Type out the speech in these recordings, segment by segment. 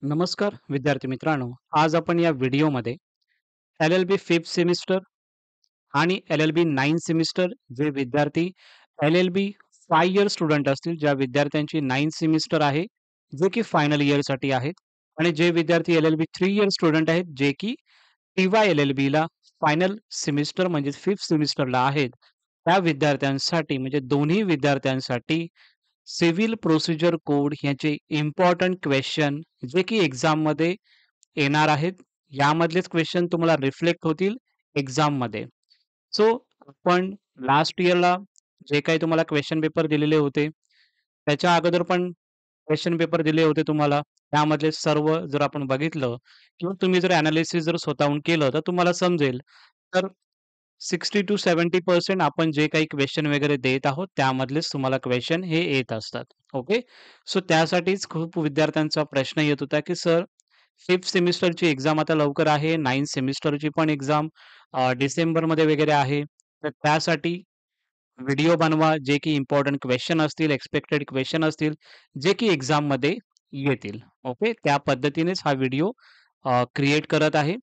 नमस्कार विद्यार्थी मित्रांनो. आज आपण या व्हिडिओमध्ये एल-एल-बी 5th सेमिस्टर आणि एल-एल-बी 9th सेमिस्टर जे विद्यार्थी एल-एल-बी 5 इयर स्टुडंट असतील, ज्या विद्यार्थ्यांची 9th सेमिस्टर आहे, जे की फायनल इयरसाठी आहेत आणि जे विद्यार्थी एल-एल-बी 3 इयर स्टुडंट आहेत, जे की टी-वाय एल-एल-बीला फायनल सेमिस्टर म्हणजे 5th सेमिस्टरला आहेत. त्या विद्यार्थ्यांसाठी म्हणजे दोन्ही विद्यार्थ्यांसाठी सिव्हिल प्रोसिजर कोड ह्याचे इम्पोर्टंट क्वेश्चन जे की एक्झाममध्ये येणार आहेत. यामधलेच क्वेश्चन तुम्हाला रिफ्लेक्ट होतील एक्झाममध्ये. सो आपण लास्ट इयरला जे काही तुम्हाला क्वेश्चन पेपर दिलेले होते, त्याच्या अगोदर पण क्वेश्चन पेपर दिले होते तुम्हाला. त्यामधले सर्व जर आपण बघितलं किंवा तुम्ही जर एनालिसिस जर स्वतःहून केलं, तर तुम्हाला समजेल. तर 60% to 70% आपण जे काही क्वेश्चन वगैरे देत आहोत, त्यामधलेच तुम्हाला क्वेश्चन हे येत असतात. ओके. सो त्यासाठीच खूप विद्यार्थ्यांचा प्रश्न येत होता, की सर 5th सेमिस्टरची एक्झाम आता लवकर आहे. 9th सेमिस्टरची पण एक्झाम डिसेंबरमध्ये वगैरे आहे. तर त्यासाठी व्हिडिओ बनवा, जे की इम्पोर्टंट क्वेश्चन असतील, एक्सपेक्टेड क्वेश्चन असतील, जे की एक्झाममध्ये येतील. ओके. त्या पद्धतीनेच हा व्हिडिओ क्रिएट करत आहे.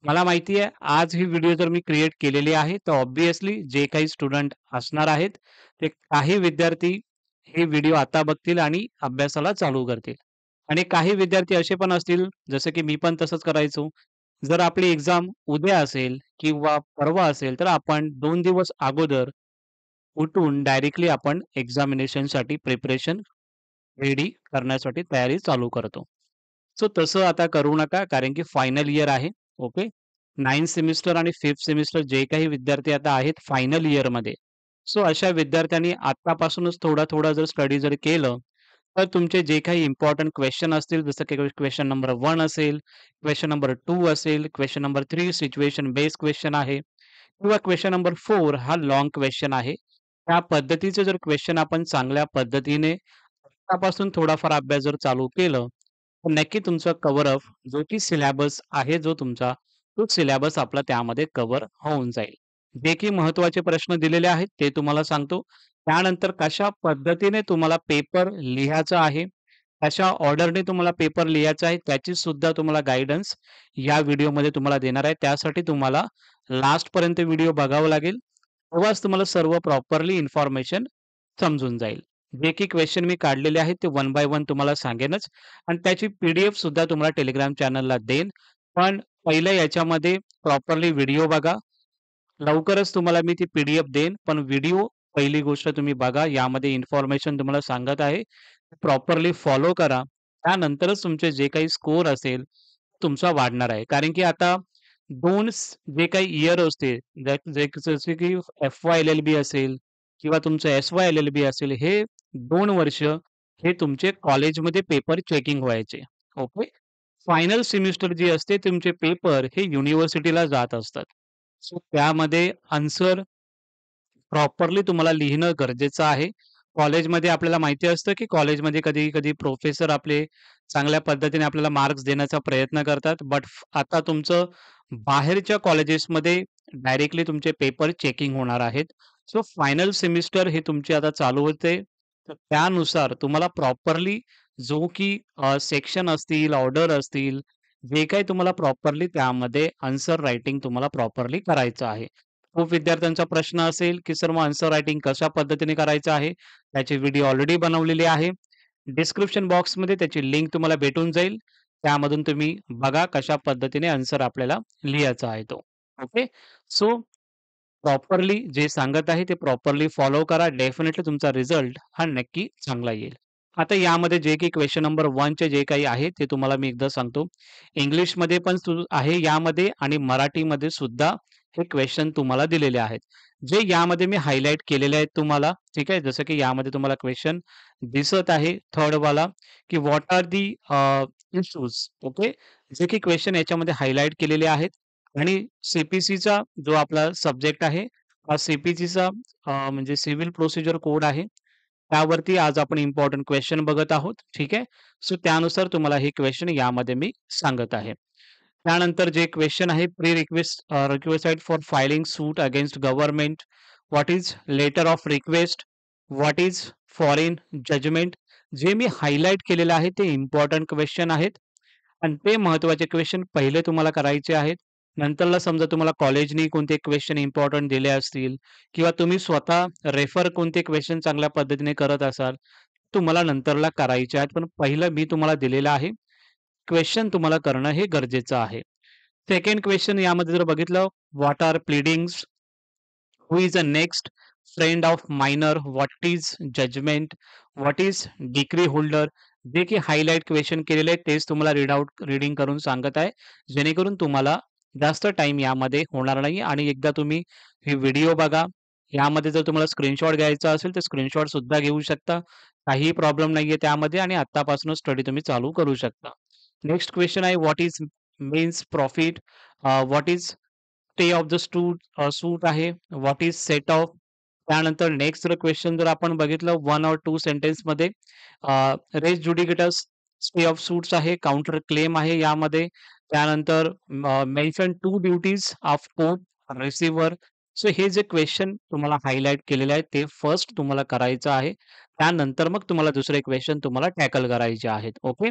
मला माहिती आहे आज ही व्हिडिओ जर मी क्रिएट केलेली आहे, तर ऑब्व्हियसली जे काही स्टुडंट असणार आहेत, ते काही विद्यार्थी हे व्हिडिओ आता बघतील आणि अभ्यासाला चालू करतील. आणि काही विद्यार्थी असे पण असतील, जसं की मी पण तसंच करायचो. जर आपली एक्झाम उद्या असेल किंवा परवा असेल, तर आपण 2 दिवस अगोदर उठून डायरेक्टली आपण एक्झामिनेशनसाठी प्रिपरेशन रेडी करण्यासाठी तयारी चालू करतो. सो तसं आता करू नका कारण की फायनल इयर आहे. ओके. 9th सेमिस्टर आणि 5th सेमिस्टर जे काही विद्यार्थी आता आहेत फायनल इयरमध्ये. सो अशा विद्यार्थ्यांनी आत्तापासूनच थोडा-थोडा जर स्टडी जर केलं, तर तुमचे जे काही इम्पोर्टंट क्वेश्चन असतील, जसं की क्वेश्चन नंबर 1 असेल, क्वेश्चन नंबर 2 असेल, question number 3 situation based question आहे किंवा क्वेश्चन नंबर 4 हा लाँग क्वेश्चन आहे. त्या पद्धतीचे जर क्वेश्चन आपण चांगल्या पद्धतीने आत्तापासून थोडाफार अभ्यास जर चालू केलं, तर नक्की तुमचा कव्हर अप जो की सिलॅबस आहे जो तुमचा, तो सिलॅबस आपला त्यामध्ये कव्हर होऊन जाईल. जे की महत्त्वाचे प्रश्न दिलेले आहेत ते तुम्हाला सांगतो. त्यानंतर कशा पद्धतीने तुम्हाला पेपर लिहायचा आहे, कशा ऑर्डरने तुम्हाला पेपर लिहायचा आहे, त्याची सुद्धा तुम्हाला गाईडन्स या व्हिडिओमध्ये तुम्हाला देणार आहे. त्यासाठी तुम्हाला लास्टपर्यंत व्हिडिओ बघावा लागेल. तेव्हाच तुम्हाला सर्व प्रॉपरली इन्फॉर्मेशन समजून जाईल. जे की क्वेश्चन मी काढलेले आहेत ते वन बाय वन तुम्हाला सांगेनच आणि त्याची पी-डी-एफ सुद्धा तुम्हाला टेलिग्राम चॅनलला देईन. पण पहिलं याच्यामध्ये प्रॉपरली व्हिडिओ बघा. लवकरच तुम्हाला मी ती पी-डी-एफ देईन. पण व्हिडिओ पहिली गोष्ट तुम्ही बघा. यामध्ये इन्फॉर्मेशन तुम्हाला सांगत आहे. प्रॉपरली फॉलो करा. त्यानंतरच तुमचे जे काही स्कोर असेल, तुमचा वाढणार आहे. कारण की आता 2 जे काही इयर असते, जे जसे की एफ-वाय एल-एल-बी असेल किंवा तुमचं एस-वाय एल-एल-बी असेल, हे 2 वर्ष हे तुमचे कॉलेजमध्ये पेपर चेकिंग व्हायचे. ओके. फायनल सेमिस्टर जी असते, तुमचे पेपर हे युनिव्हर्सिटीला जात असतात. सो त्यामध्ये आन्सर प्रॉपरली तुम्हाला लिहिणं गरजेचं आहे. कॉलेजमध्ये आपल्याला माहिती असतं, की कॉलेजमध्ये कधी-कधी प्रोफेसर आपले चांगल्या पद्धतीने आपल्याला मार्क्स देण्याचा प्रयत्न करतात. बट आता तुमचं बाहेरच्या कॉलेजेसमध्ये डायरेक्टली तुमचे पेपर चेकिंग होणार आहेत. सो फायनल सेमिस्टर हे तुमची आता चालू होते. तर त्यानुसार तुम्हाला प्रॉपरली जो की सेक्शन असतील, ऑर्डर असतील, जे काही तुम्हाला प्रॉपरली त्यामध्ये आन्सर रायटिंग तुम्हाला प्रॉपरली करायचं आहे. खूप विद्यार्थ्यांचा प्रश्न असेल, की सर मग आन्सर रायटिंग कशा पद्धतीने करायचं आहे? त्याची व्हिडिओ ऑलरेडी बनवलेली आहे. डिस्क्रिप्शन बॉक्समध्ये त्याची लिंक तुम्हाला भेटून जाईल. त्यामधून तुम्ही बघा कशा पद्धतीने आन्सर आपल्याला लिहायचा आहे तो. ओके. सो प्रॉपरली जे सांगत आहे ते प्रॉपरली फॉलो करा. डेफिनिटली तुमचा रिझल्ट हा नक्की चांगला येईल. आता यामध्ये जे काही क्वेशन नंबर 1 चे जे काही आहे ते तुम्हाला मी एकदा सांगतो. इंग्लिशमध्ये पण आहे यामध्ये आणि मराठीमध्ये सुद्धा हे क्वेशन तुम्हाला दिलेले आहेत. जे यामध्ये मी हायलाइट केलेले आहेत तुम्हाला, ठीक आहे. जसं की यामध्ये तुम्हाला क्वेशन दिसत आहे 3rd वाला, की what are the issues okay. जे की क्वेशन याच्यामध्ये हायलाइट केलेले आहेत आणि सी-पी-सीचा जो आपला सब्जेक्ट आहे, हा सी-पी-सीचा म्हणजे सिव्हिल प्रोसिजर कोड आहे. त्यावरती आज आपण इम्पोर्टंट क्वेशन बघत आहोत. ठीक आहे. सो त्यानुसार तुम्हाला हे क्वेशन यामध्ये मी सांगत आहे. त्यानंतर जे क्वेशन आहे request for filing suit against government. What is letter of request? What is foreign judgement? जे मी हायलाइट केलेलं आहे ते इम्पोर्टंट क्वेशन आहेत. आणि ते महत्त्वाचे क्वेश्चन पहिले तुम्हाला करायचे आहेत. नंतरला समजा तुम्हाला कॉलेजनी कोणते क्वेश्चन इम्पोर्टंट दिले असतील किंवा तुम्ही स्वतः रेफर कोणते क्वेश्चन चांगल्या पद्धतीने करत असाल, तुम्हाला नंतरला करायचे आहेत. पण पहिलं मी तुम्हाला दिलेलं आहे, क्वेश्चन तुम्हाला करणं हे गरजेचं आहे. सेकंड क्वेश्चन यामध्ये जर बघितलं, what are pleadings? Who is a next friend of minor? What is judgement? What is decree holder? जे की हायलाइट क्वेश्चन केलेले आहेत तेच तुम्हाला रीडिंग करून सांगत आहे. जेणेकरून तुम्हाला जास्त टाईम यामध्ये होणार नाही आणि एकदा तुम्ही हे व्हिडिओ बघा. यामध्ये जर तुम्हाला स्क्रीनशॉट घ्यायचा असेल तर स्क्रीनशॉट सुद्धा घेऊ शकता. काहीही प्रॉब्लेम नाहीये त्यामध्ये आणि आत्तापासूनच स्टडी तुम्ही चालू करू शकता. नेक्स्ट क्वेश्चन आहे, what is means profit? What is stay of the suit आहे. What is set off? त्यानंतर नेक्स्ट जर क्वेश्चन जर आपण बघितलं 1 और 2 सेंटेन्समध्ये res judicata stay of suits आहे, काउंटर क्लेम आहे यामध्ये. त्यानंतर mention 2 duties of court receiver. So हे जे क्वेश्चन तुम्हाला हायलाइट केलेले आहेत ते फर्स्ट तुम्हाला करायचं आहे. त्यानंतर मग तुम्हाला दुसरे क्वेश्चन तुम्हाला टॅकल करायचे आहेत. Okay.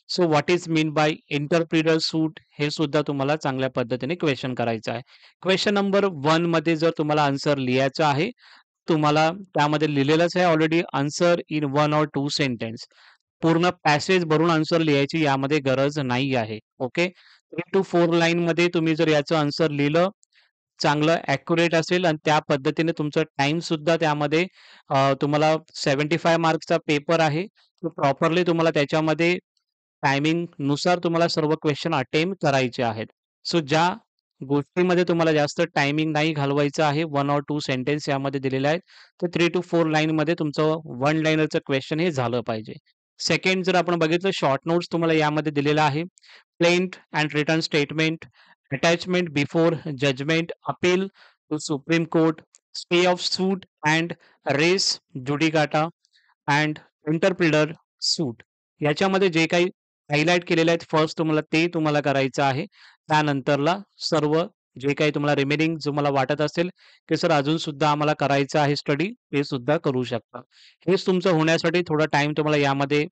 So what is mean by interpreter suit? हे सुद्धा तुम्हाला चांगल्या पद्धतीने क्वेश्चन करायचं आहे. क्वेश्चन नंबर 1 मध्ये जर तुम्हाला आन्सर लिहायचा आहे, तुम्हाला त्यामध्ये लिहिलेलंच आहे ऑलरेडी, आन्सर इन 1 और 2 सेंटेन्स. पूर्ण पॅसेज भरून आन्सर लिहायची यामध्ये गरज नाही आहे. ओके. 3 टू 4 लाईनमध्ये तुम्ही जर याचं आन्सर लिहिलं, चांगलं ॲक्युरेट असेल आणि त्या पद्धतीने तुमचा टाईम सुद्धा त्यामध्ये तुम्हाला 75 मार्क्सचा पेपर आहे. तो प्रॉपरली तुम्हाला त्याच्यामध्ये टायमिंगनुसार तुम्हाला सर्व क्वेश्चन अटेम्प्ट करायचे आहेत. सो ज्या गोष्टीमध्ये तुम्हाला जास्त टायमिंग नाही घालवायचं आहे, 1 और 2 सेंटेन्स यामध्ये दिलेले आहेत. तर 3 टू 4 लाईनमध्ये तुमचं वन लाइनरचं क्वेश्चन हे झालं पाहिजे. सेकंड जर आपण बघितलं, शॉर्ट नोट्स तुम्हाला यामध्ये दिलेला आहे. Plaint and return statement, attachment before judgment, appeal to supreme court, stay of suit and res judicata and interpreter suit. याच्यामध्ये जे काही हायलाइट केलेले आहेत फर्स्ट तुम्हाला ते तुम्हाला करायचं आहे. त्यानंतरला सर्व जे काही तुम्हाला रिमेनिंग जो मला वाटत असेल, की सर अजून सुद्धा आम्हाला करायचं आहे स्टडी, ते सुद्धा करू शकता. हेच तुमचं होण्यासाठी थोडा टाईम तुम्हाला यामध्ये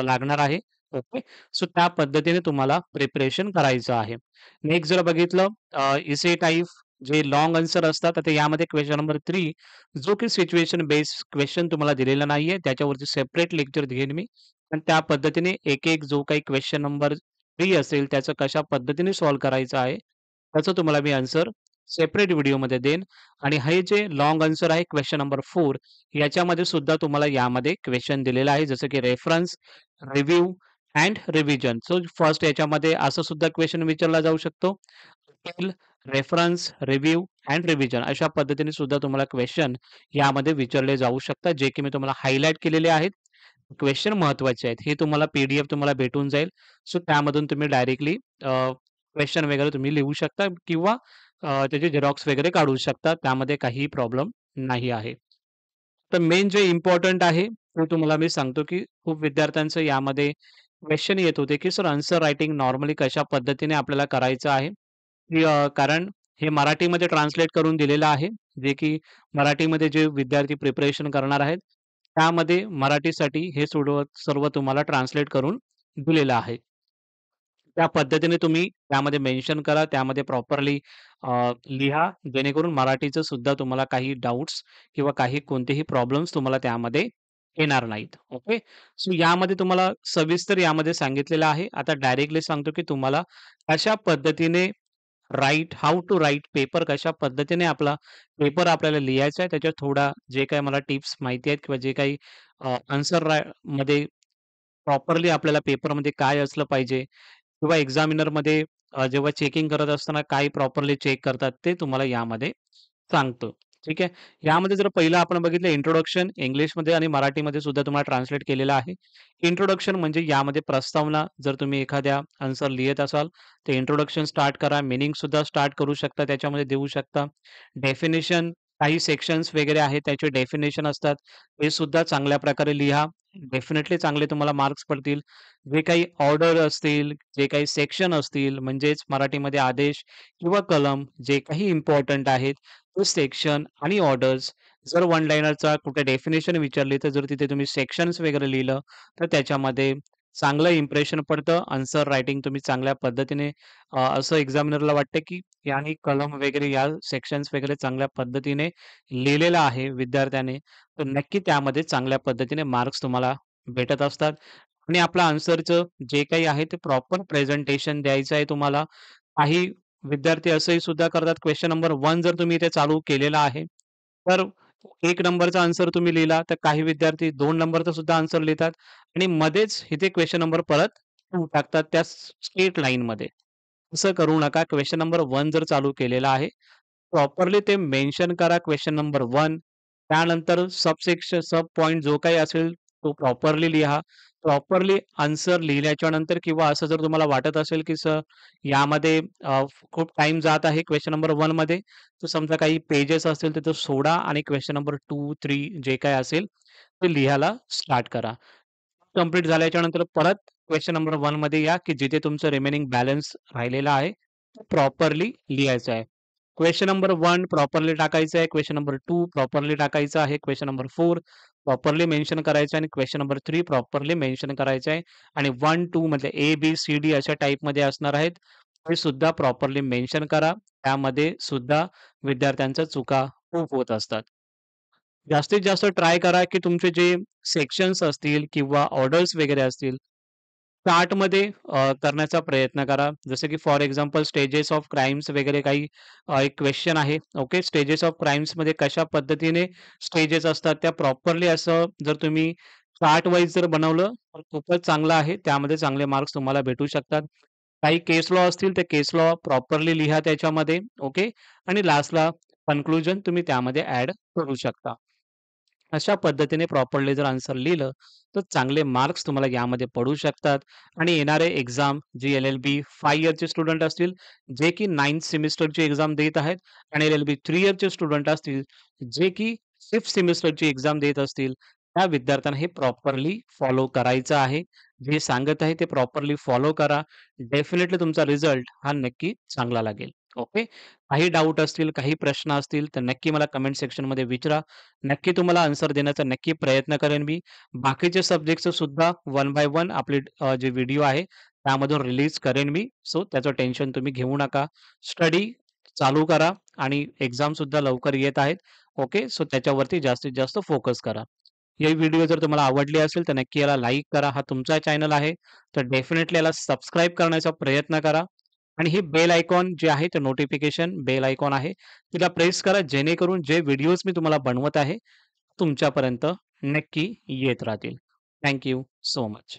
लागणार आहे. ओके. सो त्या पद्धतीने तुम्हाला प्रिपरेशन करायचं आहे. नेक्स्ट जर बघितलं इसे टाइप जे लाँग आन्सर असतात, तर ते यामध्ये क्वेशन नंबर 3 जो की सिच्युएशन बेस्ड क्वेशन तुम्हाला दिलेला नाहीये, त्याच्यावरती सेपरेट लेक्चर देईन मी. आणि त्या पद्धतीने एक-एक जो काही क्वेशन नंबर 3 असेल, त्याचं कशा पद्धतीने सॉल्व्ह करायचं आहे, त्याचं तुम्हाला मी आन्सर सेपरेट व्हिडिओमध्ये देईन. आणि हे जे लाँग आन्सर आहे क्वेशन नंबर 4 याच्यामध्ये सुद्धा तुम्हाला यामध्ये क्वेशन दिलेला आहे. जसं की reference, review and revision. So first याच्यामध्ये असं सुद्धा क्वेशन विचारला जाऊ शकतो. रेफरन्स, रिव्ह्यू अँड रिव्हिजन अशा पद्धतीने सुद्धा तुम्हाला क्वेशन यामध्ये विचारले जाऊ शकतात, जे की मी तुम्हाला हायलाइट केलेले आहेत. क्वेशन महत्त्वाचे आहेत. हे तुम्हाला पी-डी-एफ तुम्हाला भेटून जाईल. सो त्यामधून तुम्ही डायरेक्टली क्वेशन वगैरे तुम्ही लिहू शकता किंवा त्याचे झेरॉक्स वगैरे काढू शकता. त्यामध्ये काहीही प्रॉब्लेम नाही आहे. तर मेन जे इम्पोर्टंट आहे, ते तुम्हाला मी सांगतो, की खूप विद्यार्थ्यांचं यामध्ये क्वेशन येत होते, की सर आन्सर रायटिंग नॉर्मली कशा पद्धतीने आपल्याला करायचं आहे? की कारण हे मराठीमध्ये ट्रान्सलेट करून दिलेलं आहे, जे की मराठीमध्ये जे विद्यार्थी प्रिपरेशन करणार आहेत, त्यामध्ये मराठीसाठी हे सर्व तुम्हाला ट्रान्सलेट करून दिलेलं आहे. त्या पद्धतीने तुम्ही त्यामध्ये मेन्शन करा, त्यामध्ये प्रॉपरली लिहा, जेणेकरून मराठीचं सुद्धा तुम्हाला काही डाउट्स किंवा काही कोणतेही प्रॉब्लेम्स तुम्हाला त्यामध्ये येणार नाहीत. ओके. सो यामध्ये तुम्हाला सविस्तर यामध्ये सांगितलेलं आहे. आता डायरेक्टली सांगतो, की तुम्हाला कशा पद्धतीने हाऊ टू राइट पेपर कशा पद्धतीने आपला पेपर आपल्याला लिहायचा आहे, त्याच्यात थोडा जे काही मला टिप्स माहिती आहेत किंवा जे काही आन्सर मध्ये प्रॉपरली आपल्याला पेपरमध्ये काय असलं पाहिजे किंवा एक्झामिनरमध्ये जेव्हा चेकिंग करत असताना काय प्रॉपरली चेक करतात ते तुम्हाला यामध्ये सांगतो. ठीक आहे. यामध्ये जर पहिलं आपण बघितलं इंट्रोडक्शन इंग्लिशमध्ये आणि मराठीमध्ये सुद्धा तुम्हाला ट्रान्सलेट केलेलं आहे. इंट्रोडक्शन म्हणजे यामध्ये प्रस्तावना जर तुम्ही एखाद्या आन्सर लिहित असाल, तर इंट्रोडक्शन स्टार्ट करा. मीनिंग सुद्धा स्टार्ट करू शकता, त्याच्यामध्ये देऊ शकता. डेफिनिशन काही सेक्शन्स वगैरे आहेत त्याचे डेफिनिशन असतात. ते सुद्धा चांगल्या प्रकारे लिहा. डेफिनेटली चांगले तुम्हाला मार्क्स पडतील. जे काही ऑर्डर असतील, जे काही सेक्शन असतील म्हणजेच मराठीमध्ये आदेश किंवा कलम जे काही इम्पोर्टंट आहेत, ते सेक्शन आणि ऑर्डर्स जर वन लाइनरचा कुठे डेफिनिशन विचारली, तर जर तिथे तुम्ही सेक्शन्स वगैरे लिहिलं, तर त्याच्यामध्ये चांगलं इम्प्रेशन पडतं. आन्सर रायटिंग तुम्ही चांगल्या पद्धतीने असं एक्झामिनरला वाटतं, की याने कलम वगैरे या सेक्शन्स वगैरे चांगल्या पद्धतीने लिहिलेलं आहे विद्यार्थ्याने. तर नक्की त्यामध्ये चांगल्या पद्धतीने मार्क्स तुम्हाला भेटत असतात आणि आपलं आन्सरचं जे काही आहे ते प्रॉपर प्रेझेंटेशन द्यायचं आहे तुम्हाला. काही विद्यार्थी असंही सुद्धा करतात, क्वेशन नंबर 1 जर तुम्ही इथे चालू केलेला आहे, तर 1 नंबरचा आन्सर तुम्ही लिहिला, तर काही विद्यार्थी 2 नंबरचा सुद्धा आन्सर लिहितात आणि मध्येच इथे क्वेशन नंबर परत 2 टाकतात त्या स्ट्रेट लाईनमध्ये. असं करू नका. क्वेशन नंबर 1 जर चालू केलेला आहे, प्रॉपरली ते मेन्शन करा क्वेशन नंबर 1. त्यानंतर सब पॉइंट जो काही असेल तो प्रॉपरली लिहा. प्रॉपरली आन्सर लिहिल्याच्या नंतर किंवा असं जर तुम्हाला वाटत असेल, की सर यामध्ये खूप टाईम जात आहे क्वेशन नंबर 1 मध्ये, तर समजा काही पेजेस असतील तर तो सोडा आणि क्वेशन नंबर 2, 3 जे काही असेल ते लिहायला स्टार्ट करा. कंप्लीट झाल्याच्या नंतर परत क्वेशन नंबर 1 मध्ये या, की जिथे तुमचं रिमेनिंग बॅलन्स राहिलेला आहे, तो प्रॉपरली लिहायचा आहे. क्वेशन नंबर 1 प्रॉपरली टाकायचं आहे. क्वेशन नंबर 2 प्रॉपरली टाकायचं आहे. क्वेशन नंबर 4 प्रॉपरली मेन्शन करायचं आहे आणि क्वेशन नंबर 3 प्रॉपरली मेन्शन करायचं आहे आणि 1-2 मध्ये ए-बी-सी-डी अशा टाइपमध्ये असणार आहेत. ते सुद्धा प्रॉपरली मेन्शन करा. त्यामध्ये सुद्धा विद्यार्थ्यांच्या चुका खूप होत असतात. जास्तीत जास्त ट्राय करा, की तुमचे जे सेक्शन्स असतील किंवा ऑर्डर्स वगैरे असतील, चार्टमध्ये करण्याचा प्रयत्न करा. जसं की for example stages of crimes वगैरे काही एक क्वेश्चन आहे. ओके. स्टेजेस ऑफ क्राईम्समध्ये कशा पद्धतीने स्टेजेस असतात, त्या प्रॉपरली असं जर तुम्ही चार्ट वाईज जर बनवलं, तर खूपच चांगलं आहे. त्यामध्ये चांगले मार्क्स तुम्हाला भेटू शकतात. काही केस लॉ असतील, ते केस लॉ प्रॉपरली लिहा त्याच्यामध्ये. ओके. आणि लास्टला कन्क्लुजन तुम्ही त्यामध्ये ॲड करू शकता. अशा पद्धतीने प्रॉपरली जर आन्सर लिहिलं, तर चांगले मार्क्स तुम्हाला यामध्ये पडू शकतात आणि येणारे एक्झाम जी एल-एल-बी 5 इयरचे स्टुडंट असतील, जे की 9th सेमिस्टरची एक्झाम देत आहेत आणि एल-एल-बी 3 इयरचे स्टुडंट असतील, जे की 5th सेमिस्टरची एक्झाम देत असतील, त्या विद्यार्थ्यांना हे प्रॉपरली फॉलो करायचं आहे. जे सांगत आहे ते प्रॉपरली फॉलो करा. डेफिनिटली तुमचा रिझल्ट हा नक्की चांगला लागेल. ओके. काही डाउट असतील, काही प्रश्न असतील, तर नक्की मला कमेंट सेक्शनमध्ये विचारा. नक्की तुम्हाला आन्सर देण्याचा नक्की प्रयत्न करेन मी. बाकीच्या सब्जेक्टचं सुद्धा वन बाय वन आपले जे व्हिडिओ आहे त्यामधून रिलीज करेन मी. सो त्याचं टेन्शन तुम्ही घेऊ नका. स्टडी चालू करा आणि एक्झाम सुद्धा लवकर येत आहेत. ओके. सो त्याच्यावरती जास्तीत जास्त फोकस करा. ही व्हिडिओ जर तुम्हाला आवडली असेल तर नक्की याला लाईक करा. हा तुमचा चॅनल आहे, तर डेफिनेटली याला सबस्क्राईब करण्याचा प्रयत्न करा आणि ही बेल आयकॉन जे आहे ते नोटिफिकेशन बेल आयकॉन आहे, तिला प्रेस करा जेणेकरून जे व्हिडिओज मी तुम्हाला बनवत आहे, तुमच्यापर्यंत नक्की येत राहतील. Thank so much.